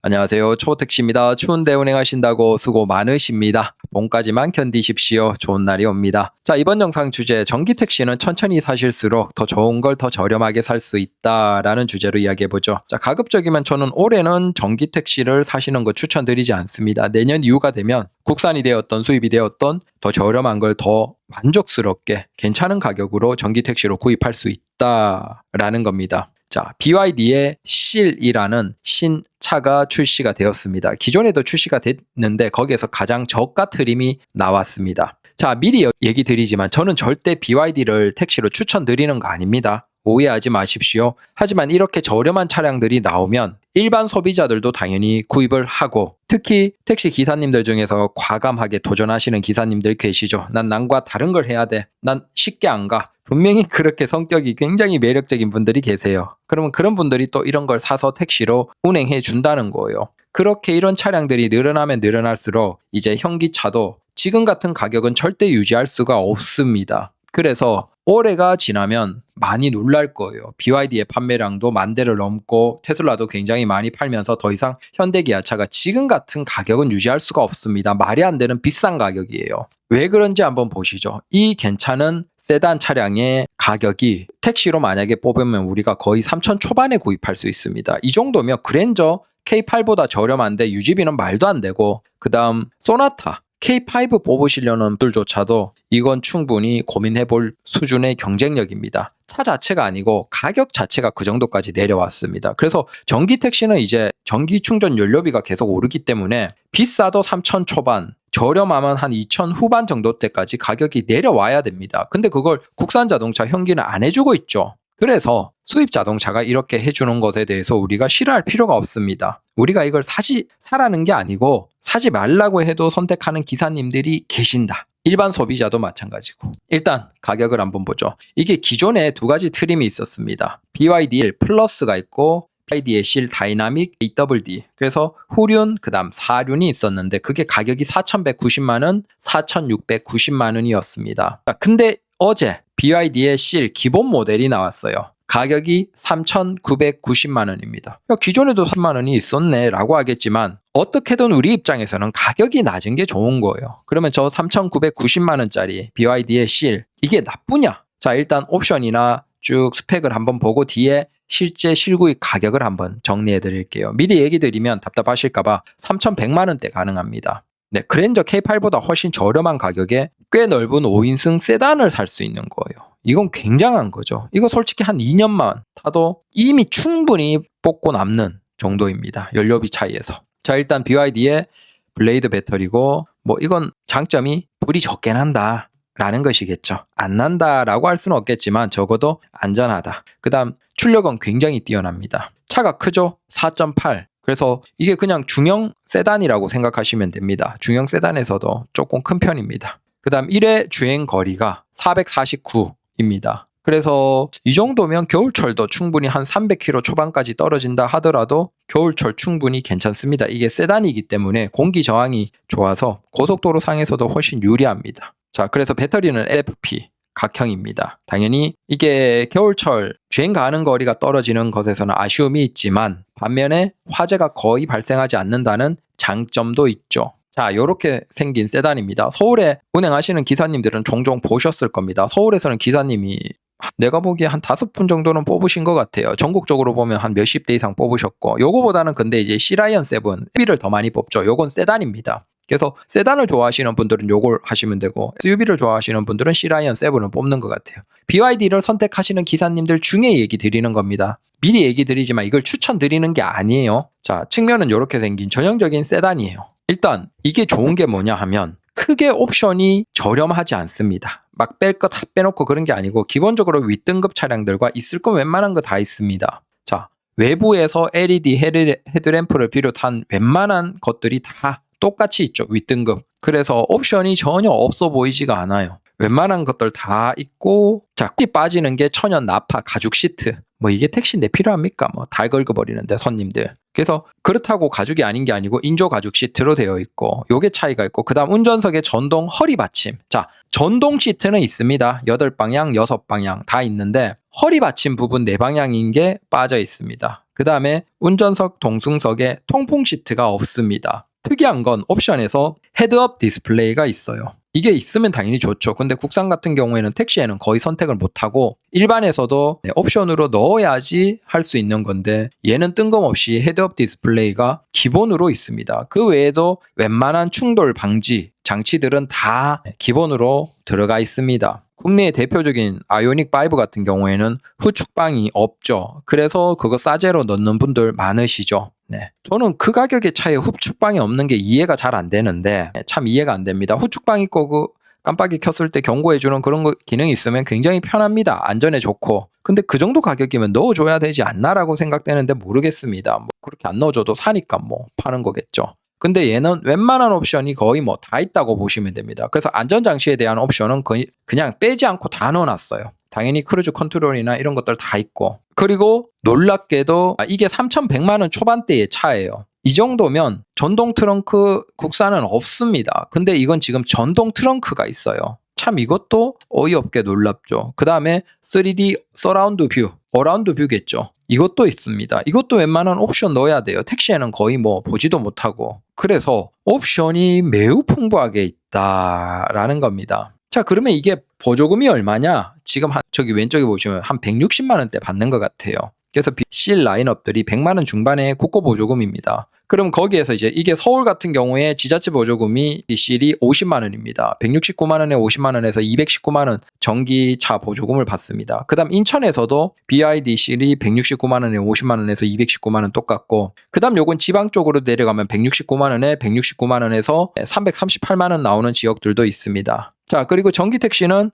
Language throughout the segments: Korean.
안녕하세요. 초택시입니다. 추운데 운행하신다고 수고 많으십니다. 봄까지만 견디십시오. 좋은 날이 옵니다. 자, 이번 영상 주제 전기택시는 천천히 사실수록 더 좋은 걸 더 저렴하게 살 수 있다라는 주제로 이야기해보죠. 자, 가급적이면 저는 올해는 전기택시를 사시는 거 추천드리지 않습니다. 내년 이후가 되면 국산이 되었던 수입이 되었던 더 저렴한 걸 더 만족스럽게 괜찮은 가격으로 전기택시로 구입할 수 있다라는 겁니다. 자, BYD의 실이라는 신차가 출시가 되었습니다. 기존에도 출시가 됐는데 거기에서 가장 저가 트림이 나왔습니다. 자, 미리 얘기 드리지만 저는 절대 BYD를 택시로 추천드리는 거 아닙니다. 오해하지 마십시오. 하지만 이렇게 저렴한 차량들이 나오면 일반 소비자들도 당연히 구입을 하고, 특히 택시 기사님들 중에서 과감하게 도전하시는 기사님들 계시죠. 난 남과 다른 걸 해야 돼. 난 쉽게 안 가. 분명히 그렇게 성격이 굉장히 매력적인 분들이 계세요. 그러면 그런 분들이 또 이런 걸 사서 택시로 운행해 준다는 거예요. 그렇게 이런 차량들이 늘어나면 늘어날수록 이제 현기차도 지금 같은 가격은 절대 유지할 수가 없습니다. 그래서 올해가 지나면 많이 놀랄 거예요. BYD의 판매량도 10,000대를 넘고 테슬라도 굉장히 많이 팔면서 더 이상 현대기아차가 지금 같은 가격은 유지할 수가 없습니다. 말이 안 되는 비싼 가격이에요. 왜 그런지 한번 보시죠. 이 괜찮은 세단 차량의 가격이 택시로 만약에 뽑으면 우리가 거의 3,000 초반에 구입할 수 있습니다. 이 정도면 그랜저 K8보다 저렴한데 유지비는 말도 안 되고, 그 다음 소나타 K5 뽑으시려는 분들조차도 이건 충분히 고민해 볼 수준의 경쟁력입니다. 차 자체가 아니고 가격 자체가 그 정도까지 내려왔습니다. 그래서 전기 택시는 이제 전기 충전 연료비가 계속 오르기 때문에 비싸도 3,000 초반, 저렴하면 한 2,000 후반 정도 때까지 가격이 내려와야 됩니다. 근데 그걸 국산 자동차 현기는 안 해주고 있죠. 그래서 수입 자동차가 이렇게 해주는 것에 대해서 우리가 싫어할 필요가 없습니다. 우리가 이걸 사라는 게 아니고 사지 말라고 해도 선택하는 기사님들이 계신다. 일반 소비자도 마찬가지고. 일단 가격을 한번 보죠. 이게 기존에 두 가지 트림이 있었습니다. BYD 플러스가 있고 BYD의 실 다이나믹 AWD. 그래서 후륜 그다음 사륜이 있었는데 그게 가격이 4,190만 원, 4,690만 원이었습니다. 근데 어제 BYD의 실 기본 모델이 나왔어요. 가격이 3,990만 원입니다. 기존에도 3만 원이 있었네 라고 하겠지만 어떻게든 우리 입장에서는 가격이 낮은 게 좋은 거예요. 그러면 저 3,990만 원짜리 BYD의 실, 이게 나쁘냐? 자, 일단 옵션이나 쭉 스펙을 한번 보고 뒤에 실제 실구입 가격을 한번 정리해 드릴게요. 미리 얘기 드리면 답답하실까봐 3,100만 원대 가능합니다. 네, 그랜저 K8보다 훨씬 저렴한 가격에 꽤 넓은 5인승 세단을 살 수 있는 거예요. 이건 굉장한 거죠. 이거 솔직히 한 2년만 타도 이미 충분히 뽑고 남는 정도입니다. 연료비 차이에서. 자, 일단 BYD의 블레이드 배터리고, 이건 장점이 불이 적게 난다 라는 것이겠죠. 안 난다라고 할 수는 없겠지만 적어도 안전하다. 그 다음 출력은 굉장히 뛰어납니다. 차가 크죠? 4.8. 그래서 이게 그냥 중형 세단이라고 생각하시면 됩니다. 중형 세단에서도 조금 큰 편입니다. 그 다음 1회 주행 거리가 449입니다. 그래서 이 정도면 겨울철도 충분히 한 300km 초반까지 떨어진다 하더라도 겨울철 충분히 괜찮습니다. 이게 세단이기 때문에 공기 저항이 좋아서 고속도로 상에서도 훨씬 유리합니다. 자, 그래서 배터리는 LFP 각형입니다. 당연히 이게 겨울철 주행 가는 거리가 떨어지는 것에서는 아쉬움이 있지만 반면에 화재가 거의 발생하지 않는다는 장점도 있죠. 자, 이렇게 생긴 세단입니다. 서울에 운행하시는 기사님들은 종종 보셨을 겁니다. 서울에서는 기사님이 내가 보기에 한 5분 정도는 뽑으신 것 같아요. 전국적으로 보면 한 몇십 대 이상 뽑으셨고, 요거보다는 근데 이제 C라이언 7, SUV를 더 많이 뽑죠. 요건 세단입니다. 그래서 세단을 좋아하시는 분들은 요걸 하시면 되고 SUV를 좋아하시는 분들은 C라이언 7을 뽑는 것 같아요. BYD를 선택하시는 기사님들 중에 얘기 드리는 겁니다. 미리 얘기 드리지만 이걸 추천드리는 게 아니에요. 자, 측면은 이렇게 생긴 전형적인 세단이에요. 일단 이게 좋은 게 뭐냐 하면 크게 옵션이 저렴하지 않습니다. 막 뺄 거 다 빼놓고 그런 게 아니고 기본적으로 윗등급 차량들과 있을 거 웬만한 거 다 있습니다. 자, 외부에서 LED 헤드램프를 비롯한 웬만한 것들이 다 똑같이 있죠. 윗등급. 그래서 옵션이 전혀 없어 보이지가 않아요. 웬만한 것들 다 있고, 자, 빠지는 게 천연 나파 가죽 시트. 이게 택시인데 필요합니까? 다 긁어버리는데 손님들. 그래서 그렇다고 가죽이 아닌 게 아니고 인조 가죽 시트로 되어 있고, 요게 차이가 있고, 그 다음 운전석에 전동 허리 받침. 자, 전동 시트는 있습니다. 8방향, 6방향 다 있는데 허리 받침 부분 4방향인 게 빠져 있습니다. 그 다음에 운전석 동승석에 통풍 시트가 없습니다. 특이한 건 옵션에서 헤드업 디스플레이가 있어요. 이게 있으면 당연히 좋죠. 근데 국산 같은 경우에는 택시에는 거의 선택을 못하고 일반에서도 옵션으로 넣어야지 할 수 있는 건데 얘는 뜬금없이 헤드업 디스플레이가 기본으로 있습니다. 그 외에도 웬만한 충돌 방지 장치들은 다 기본으로 들어가 있습니다. 국내의 대표적인 아이오닉 5 같은 경우에는 후축방이 없죠. 그래서 그거 싸제로 넣는 분들 많으시죠. 네. 저는 그 가격의 차에 후축방이 없는 게 이해가 잘 안 되는데 참 이해가 안 됩니다. 후축방 있고 그 깜빡이 켰을 때 경고해주는 그런 기능이 있으면 굉장히 편합니다. 안전에 좋고. 근데 그 정도 가격이면 넣어줘야 되지 않나라고 생각되는데 모르겠습니다. 뭐 그렇게 안 넣어줘도 사니까 뭐 파는 거겠죠. 근데 얘는 웬만한 옵션이 거의 뭐 다 있다고 보시면 됩니다. 그래서 안전장치에 대한 옵션은 거의 그냥 빼지 않고 다 넣어놨어요. 당연히 크루즈 컨트롤이나 이런 것들 다 있고. 그리고 놀랍게도 이게 3,100만 원 초반대의 차예요. 이 정도면 전동 트렁크 국산은 없습니다. 근데 이건 지금 전동 트렁크가 있어요. 참 이것도 어이없게 놀랍죠. 그 다음에 3D 서라운드 뷰, 어라운드 뷰겠죠. 이것도 있습니다. 이것도 웬만한 옵션 넣어야 돼요. 택시에는 거의 뭐 보지도 못하고. 그래서 옵션이 매우 풍부하게 있다라는 겁니다. 자, 그러면 이게 보조금이 얼마냐? 지금 저기 왼쪽에 보시면 한 160만 원대 받는 것 같아요. 그래서 C 라인업들이 100만 원 중반의 국고 보조금입니다. 그럼 거기에서 이제 이게 서울 같은 경우에 지자체 보조금이 C이 50만 원입니다. 169만 원에 50만 원에서 219만 원 전기차 보조금을 받습니다. 그 다음 인천에서도 BID C이 169만 원에 50만 원에서 219만 원 똑같고, 그 다음 요건 지방 쪽으로 내려가면 169만 원에 169만 원에서 338만 원 나오는 지역들도 있습니다. 자, 그리고 전기 택시는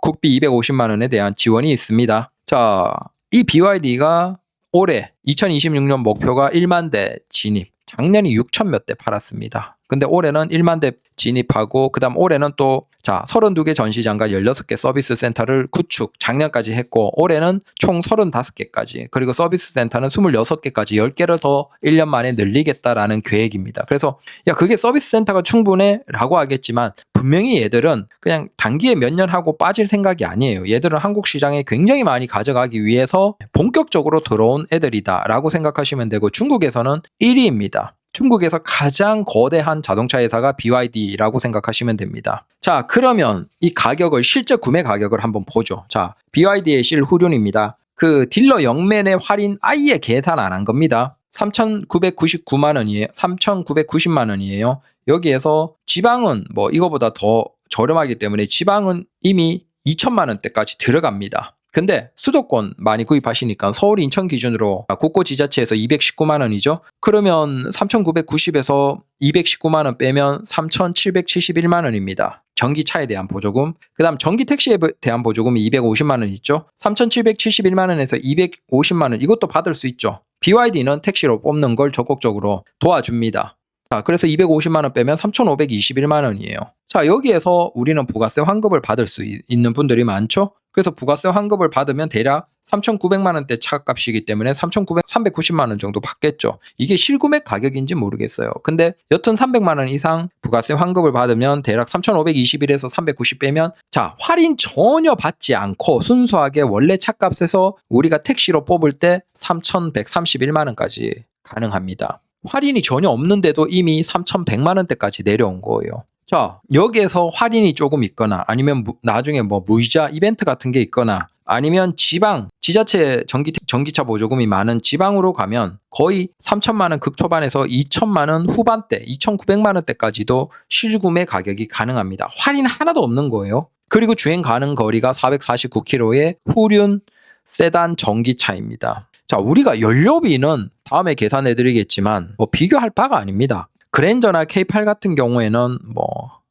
국비 250만 원에 대한 지원이 있습니다. 자, 이 BYD가 올해 2026년 목표가 1만 대 진입. 작년이 6천 몇 대 팔았습니다. 근데 올해는 1만 대 진입하고 그다음 올해는 또 32개 전시장과 16개 서비스 센터를 구축 작년까지 했고 올해는 총 35개까지 그리고 서비스 센터는 26개까지 10개를 더 1년 만에 늘리겠다라는 계획입니다. 그래서 야 그게 서비스 센터가 충분해? 라고 하겠지만 분명히 얘들은 그냥 단기에 몇 년 하고 빠질 생각이 아니에요. 얘들은 한국 시장에 굉장히 많이 가져가기 위해서 본격적으로 들어온 애들이다 라고 생각하시면 되고 중국에서는 1위입니다. 중국에서 가장 거대한 자동차 회사가 BYD라고 생각하시면 됩니다. 자, 그러면 이 가격을 실제 구매 가격을 한번 보죠. 자, BYD의 실후륜입니다. 그 딜러 영면의 할인 아예 계산 안 한 겁니다. 3,999만 원이에요. 3,990만 원이에요. 여기에서 지방은 뭐 이거보다 더 저렴하기 때문에 지방은 이미 2천만 원대까지 들어갑니다. 근데 수도권 많이 구입하시니까 서울, 인천 기준으로 국고 지자체에서 219만 원이죠. 그러면 3,990에서 219만 원 빼면 3,771만 원입니다. 전기차에 대한 보조금. 그 다음 전기 택시에 대한 보조금이 250만 원 있죠. 3,771만 원에서 250만 원 이것도 받을 수 있죠. BYD는 택시로 뽑는 걸 적극적으로 도와줍니다. 자, 그래서 250만 원 빼면 3,521만 원이에요. 자, 여기에서 우리는 부가세 환급을 받을 수 있는 분들이 많죠. 그래서 부가세 환급을 받으면 대략 3,900만 원대 차값이기 때문에 390만 원 정도 받겠죠. 이게 실구매 가격인지 모르겠어요. 근데 여튼 300만 원 이상 부가세 환급을 받으면 대략 3,521에서 390 빼면 자, 할인 전혀 받지 않고 순수하게 원래 차값에서 우리가 택시로 뽑을 때 3,131만 원까지 가능합니다. 할인이 전혀 없는데도 이미 3,100만 원대까지 내려온 거예요. 자, 여기에서 할인이 조금 있거나 아니면 나중에 뭐 무이자 이벤트 같은 게 있거나 아니면 지방, 지자체 전기차 보조금이 많은 지방으로 가면 거의 3천만 원 극초반에서 2천만 원 후반대, 2,900만 원대까지도 실구매 가격이 가능합니다. 할인 하나도 없는 거예요. 그리고 주행 가능 거리가 449km의 후륜 세단 전기차입니다. 자, 우리가 연료비는 다음에 계산해 드리겠지만 뭐 비교할 바가 아닙니다. 그랜저나 K8 같은 경우에는 뭐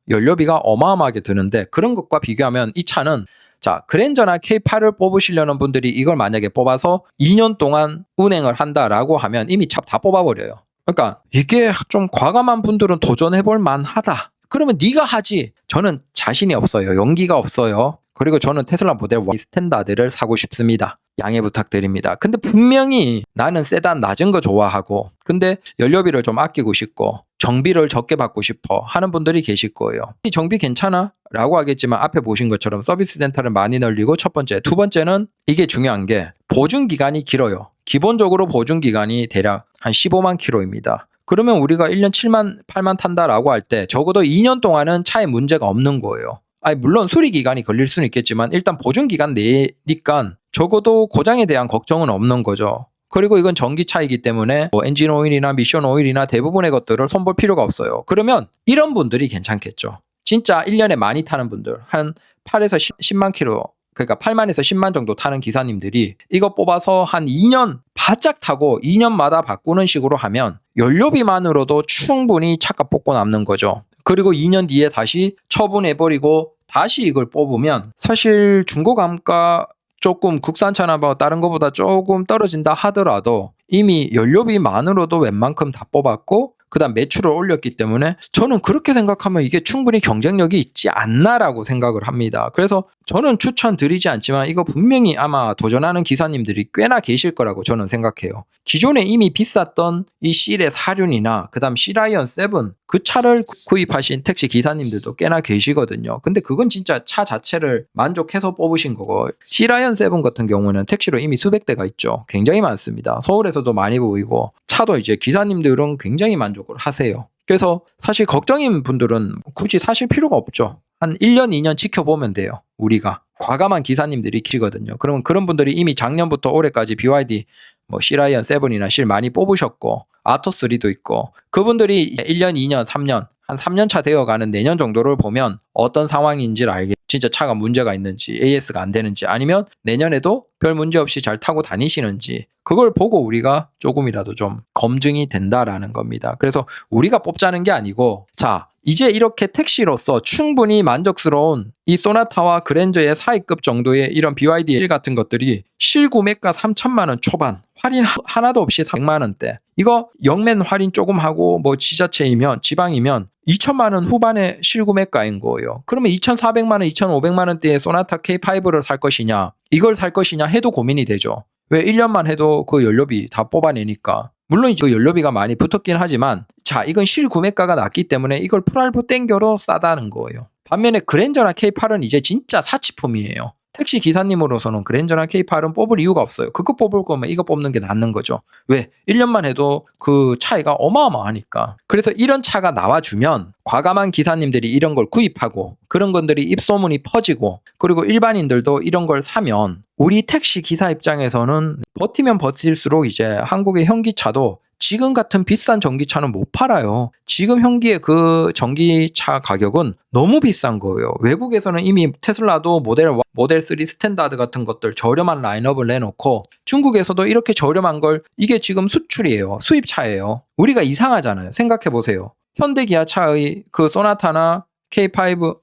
연료비가 어마어마하게 드는데 그런 것과 비교하면 이 차는 자, 그랜저나 K8을 뽑으시려는 분들이 이걸 만약에 뽑아서 2년 동안 운행을 한다라고 하면 이미 차 다 뽑아버려요. 그러니까 이게 좀 과감한 분들은 도전해볼 만하다. 그러면 네가 하지. 저는 자신이 없어요. 용기가 없어요. 그리고 저는 테슬라 모델 Y 스탠다드를 사고 싶습니다. 양해 부탁드립니다. 근데 분명히 나는 세단 낮은 거 좋아하고 근데 연료비를 좀 아끼고 싶고 정비를 적게 받고 싶어 하는 분들이 계실 거예요. 이 정비 괜찮아? 라고 하겠지만 앞에 보신 것처럼 서비스 센터를 많이 늘리고 첫 번째, 두 번째는 이게 중요한 게 보증 기간이 길어요. 기본적으로 보증 기간이 대략 한 15만 킬로입니다. 그러면 우리가 1년 7만, 8만 탄다라고 할 때 적어도 2년 동안은 차에 문제가 없는 거예요. 아니 물론 수리 기간이 걸릴 수는 있겠지만 일단 보증 기간 내니까 적어도 고장에 대한 걱정은 없는 거죠. 그리고 이건 전기차이기 때문에 뭐 엔진 오일이나 미션 오일이나 대부분의 것들을 손볼 필요가 없어요. 그러면 이런 분들이 괜찮겠죠. 진짜 1년에 많이 타는 분들, 한 8에서 10만 킬로, 그러니까 8만에서 10만 정도 타는 기사님들이 이거 뽑아서 한 2년 바짝 타고 2년마다 바꾸는 식으로 하면 연료비만으로도 충분히 차값 뽑고 남는 거죠. 그리고 2년 뒤에 다시 처분해버리고 다시 이걸 뽑으면 사실 중고감가 조금 국산차나 뭐 다른 것보다 조금 떨어진다 하더라도 이미 연료비만으로도 웬만큼 다 뽑았고 그다음 매출을 올렸기 때문에 저는 그렇게 생각하면 이게 충분히 경쟁력이 있지 않나라고 생각을 합니다. 그래서 저는 추천드리지 않지만 이거 분명히 아마 도전하는 기사님들이 꽤나 계실 거라고 저는 생각해요. 기존에 이미 비쌌던 이 C의 4륜이나 그다음 C라이언 7 그 차를 구입하신 택시 기사님들도 꽤나 계시거든요. 근데 그건 진짜 차 자체를 만족해서 뽑으신 거고 C라이언 7 같은 경우는 택시로 이미 수백 대가 있죠. 굉장히 많습니다. 서울에서도 많이 보이고 차도 이제 기사님들은 굉장히 만족을 하세요. 그래서 사실 걱정인 분들은 굳이 사실 필요가 없죠. 한 1년, 2년 지켜보면 돼요. 우리가. 과감한 기사님들이 계시거든요. 그러면 그런 분들이 이미 작년부터 올해까지 BYD 뭐 C라이언 7이나 C 많이 뽑으셨고 아토3도 있고 그분들이 1년, 2년, 3년 한 3년 차 되어가는 내년 정도를 보면 어떤 상황인지를 알게 진짜 차가 문제가 있는지 AS가 안 되는지 아니면 내년에도 별 문제 없이 잘 타고 다니시는지 그걸 보고 우리가 조금이라도 좀 검증이 된다라는 겁니다. 그래서 우리가 뽑자는 게 아니고 자 이제 이렇게 택시로서 충분히 만족스러운 이 소나타와 그랜저의 사이급 정도의 이런 BYD 1 같은 것들이 실구매가 3천만 원 초반 할인 하나도 없이 100만 원대 이거 영맨 할인 조금 하고 뭐 지자체이면 지방이면 2천만 원 후반의 실구매가인 거예요. 그러면 2,400만 원, 2,500만 원대의 소나타 K5를 살 것이냐 이걸 살 것이냐 해도 고민이 되죠. 왜 1년만 해도 그 연료비 다 뽑아내니까. 물론 그 연료비가 많이 붙었긴 하지만 자 이건 실구매가가 낮기 때문에 이걸 풀할부 땡겨도 싸다는 거예요. 반면에 그랜저나 K8은 이제 진짜 사치품이에요. 택시 기사님으로서는 그랜저나 K8은 뽑을 이유가 없어요. 그거 뽑을 거면 이거 뽑는 게 낫는 거죠. 왜? 1년만 해도 그 차이가 어마어마하니까. 그래서 이런 차가 나와주면 과감한 기사님들이 이런 걸 구입하고 그런 것들이 입소문이 퍼지고 그리고 일반인들도 이런 걸 사면 우리 택시 기사 입장에서는 버티면 버틸수록 이제 한국의 현기차도 지금 같은 비싼 전기차는 못 팔아요. 지금 현기의 그 전기차 가격은 너무 비싼 거예요. 외국에서는 이미 테슬라도 모델 3 스탠다드 같은 것들 저렴한 라인업을 내놓고 중국에서도 이렇게 저렴한 걸 이게 지금 수출이에요. 수입차예요. 우리가 이상하잖아요. 생각해 보세요. 현대 기아차의 그 소나타나 K5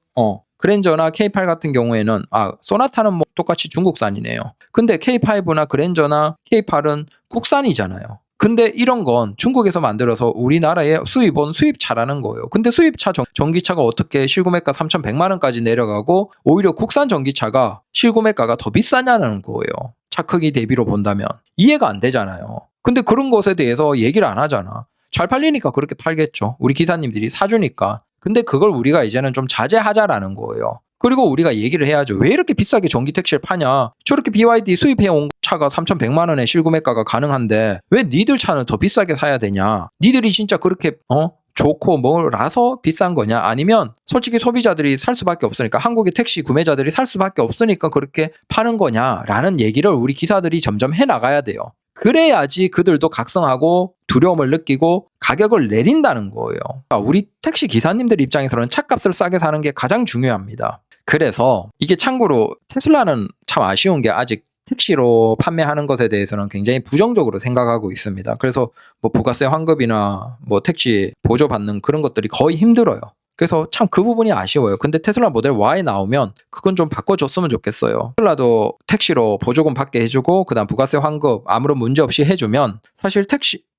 그랜저나 K8 같은 경우에는 소나타는 뭐 똑같이 중국산이네요. 근데 K5나 그랜저나 K8은 국산이잖아요. 근데 이런 건 중국에서 만들어서 우리나라에 수입 수입차라는 거예요. 근데 수입차 전기차가 어떻게 실구매가 3,100만 원까지 내려가고 오히려 국산 전기차가 실구매가가 더 비싸냐는 거예요. 차 크기 대비로 본다면. 이해가 안 되잖아요. 근데 그런 것에 대해서 얘기를 안 하잖아. 잘 팔리니까 그렇게 팔겠죠. 우리 기사님들이 사주니까. 근데 그걸 우리가 이제는 좀 자제하자라는 거예요. 그리고 우리가 얘기를 해야죠. 왜 이렇게 비싸게 전기 택시를 파냐? 저렇게 BYD 수입해온 차가 3,100만 원에 실구매가가 가능한데 왜 니들 차는 더 비싸게 사야 되냐? 니들이 진짜 그렇게 좋고 뭐라서 비싼 거냐? 아니면 솔직히 소비자들이 살 수밖에 없으니까 한국의 택시 구매자들이 살 수밖에 없으니까 그렇게 파는 거냐라는 얘기를 우리 기사들이 점점 해나가야 돼요. 그래야지 그들도 각성하고 두려움을 느끼고 가격을 내린다는 거예요. 그러니까 우리 택시 기사님들 입장에서는 차값을 싸게 사는 게 가장 중요합니다. 그래서 이게 참고로 테슬라는 참 아쉬운 게 아직 택시로 판매하는 것에 대해서는 굉장히 부정적으로 생각하고 있습니다. 그래서 뭐 부가세 환급이나 뭐 택시 보조받는 그런 것들이 거의 힘들어요. 그래서 참 그 부분이 아쉬워요. 근데 테슬라 모델 Y 나오면 그건 좀 바꿔줬으면 좋겠어요. 테슬라도 택시로 보조금 받게 해주고 그다음 부가세 환급 아무런 문제 없이 해주면 사실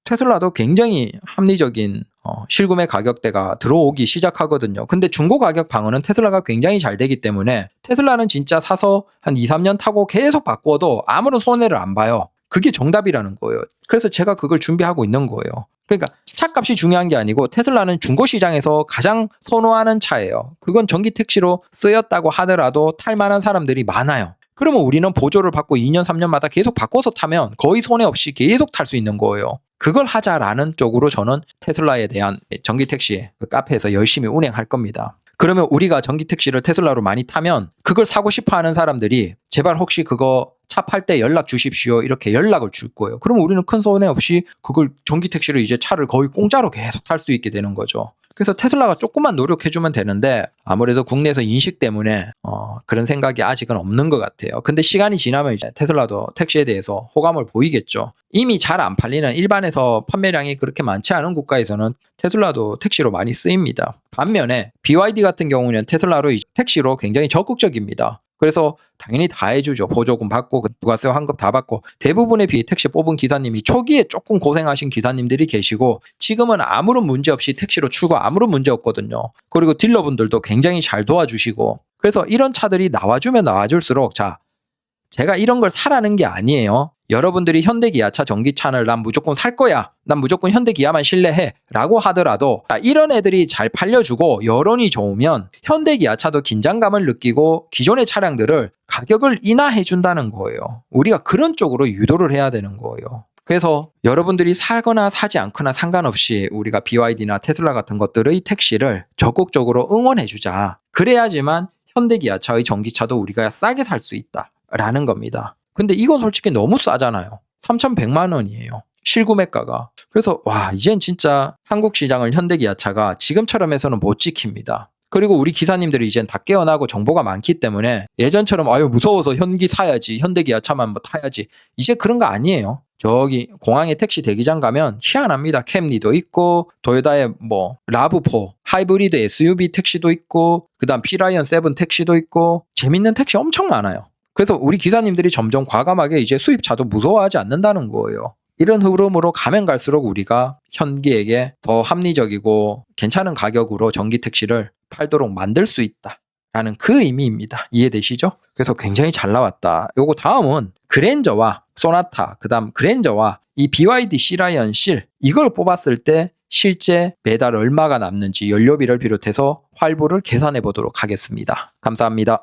테슬라도 굉장히 합리적인 실구매 가격대가 들어오기 시작하거든요. 근데 중고 가격 방어는 테슬라가 굉장히 잘 되기 때문에 테슬라는 진짜 사서 한 2, 3년 타고 계속 바꿔도 아무런 손해를 안 봐요. 그게 정답이라는 거예요. 그래서 제가 그걸 준비하고 있는 거예요. 그러니까 차값이 중요한 게 아니고 테슬라는 중고 시장에서 가장 선호하는 차예요. 그건 전기 택시로 쓰였다고 하더라도 탈 만한 사람들이 많아요. 그러면 우리는 보조를 받고 2년, 3년마다 계속 바꿔서 타면 거의 손해 없이 계속 탈 수 있는 거예요. 그걸 하자라는 쪽으로 저는 테슬라에 대한 전기택시 그 카페에서 열심히 운행할 겁니다. 그러면 우리가 전기택시를 테슬라로 많이 타면 그걸 사고 싶어 하는 사람들이 제발 혹시 그거 차 팔 때 연락 주십시오. 이렇게 연락을 줄 거예요. 그러면 우리는 큰 손해 없이 그걸 전기택시를 이제 차를 거의 공짜로 계속 탈 수 있게 되는 거죠. 그래서 테슬라가 조금만 노력해주면 되는데 아무래도 국내에서 인식 때문에 그런 생각이 아직은 없는 것 같아요. 근데 시간이 지나면 이제 테슬라도 택시에 대해서 호감을 보이겠죠. 이미 잘 안 팔리는 일반에서 판매량이 그렇게 많지 않은 국가에서는 테슬라도 택시로 많이 쓰입니다. 반면에 BYD 같은 경우는 테슬라로 택시로 굉장히 적극적입니다. 그래서 당연히 다 해주죠. 보조금 받고 부가세 환급 다 받고 대부분의 택시 뽑은 기사님이 초기에 조금 고생하신 기사님들이 계시고 지금은 아무런 문제 없이 택시로 출고 아무런 문제 없거든요. 그리고 딜러분들도 굉장히 잘 도와주시고 그래서 이런 차들이 나와주면 나와줄수록 자 제가 이런 걸 사라는 게 아니에요. 여러분들이 현대기아차 전기차를 난 무조건 살 거야. 난 무조건 현대기아만 신뢰해. 라고 하더라도 이런 애들이 잘 팔려주고 여론이 좋으면 현대기아차도 긴장감을 느끼고 기존의 차량들을 가격을 인하해 준다는 거예요. 우리가 그런 쪽으로 유도를 해야 되는 거예요. 그래서 여러분들이 사거나 사지 않거나 상관없이 우리가 BYD나 테슬라 같은 것들의 택시를 적극적으로 응원해 주자. 그래야지만 현대기아차의 전기차도 우리가 싸게 살 수 있다. 라는 겁니다. 근데 이건 솔직히 너무 싸잖아요. 3,100만 원이에요. 실구매가가. 그래서 와 이젠 진짜 한국 시장을 현대기아차가 지금처럼 해서는 못 지킵니다. 그리고 우리 기사님들이 이젠 다 깨어나고 정보가 많기 때문에 예전처럼 아유 무서워서 현기 사야지 현대기아차만 뭐 타야지 이제 그런 거 아니에요. 저기 공항에 택시 대기장 가면 희한합니다. 캠리도 있고 도요타의 뭐 라브4 하이브리드 SUV 택시도 있고 그다음 피라이언 7 택시도 있고 재밌는 택시 엄청 많아요. 그래서 우리 기사님들이 점점 과감하게 이제 수입차도 무서워하지 않는다는 거예요. 이런 흐름으로 가면 갈수록 우리가 현기에게 더 합리적이고 괜찮은 가격으로 전기택시를 팔도록 만들 수 있다라는 그 의미입니다. 이해되시죠? 그래서 굉장히 잘 나왔다. 요거 다음은 그랜저와 소나타, 그 다음 그랜저와 이 BYD C라이언 실 이걸 뽑았을 때 실제 매달 얼마가 남는지 연료비를 비롯해서 활부를 계산해 보도록 하겠습니다. 감사합니다.